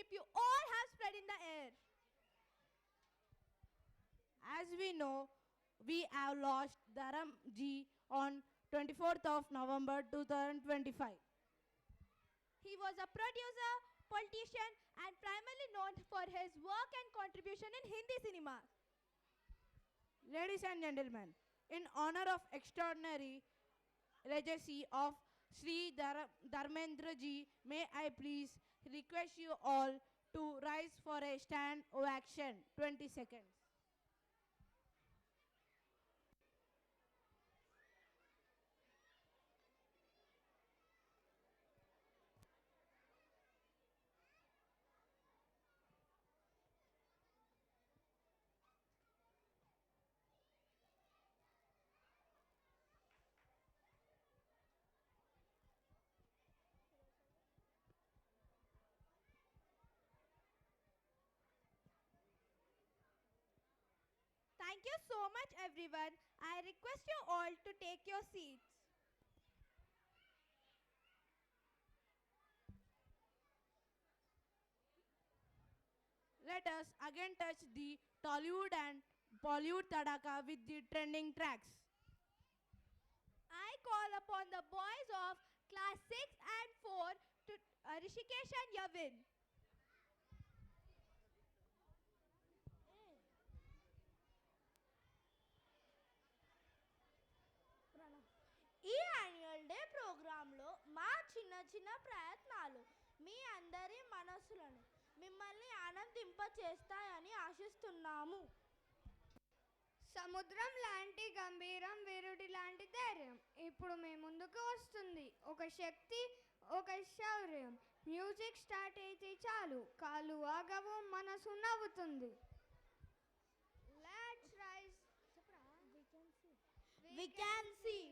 censorship you all have spread in the air. As we know, we have lost Dharam ji on 24th of November 2025. He was a producer, politician, and primarily known for his work and contribution in Hindi cinema. Ladies and gentlemen, in honor of extraordinary legacy of Sri Dharmendra ji, may I please request you all to rise for a stand ovation. 20 seconds. Thank you so much, everyone. I request you all to take your seats. Let us again touch the Tollywood and Bollywood tadaka with the trending tracks. I call upon the boys of class 6 and 4 to Rishikesh and Yavin. ఈ annual day ప్రోగ్రాంలో మా చిన్న చిన్న ప్రయత్నాలు మీ అందరి మనసులను మిమ్మల్ని ఆనందింపచేస్తాయని ఆశిస్తున్నాము. సముద్రం లాంటి గంభీరం, వీరుడి లాంటి ధైర్యం ఇప్పుడు మీ ముందుకు వస్తుంది. ఒక శక్తి, ఒక శౌర్యం. మ్యూజిక్ స్టార్ట్ అయితే చాలు, కాలు ఆగవు, మనసు నవ్వుతుంది. Let's rise. We can see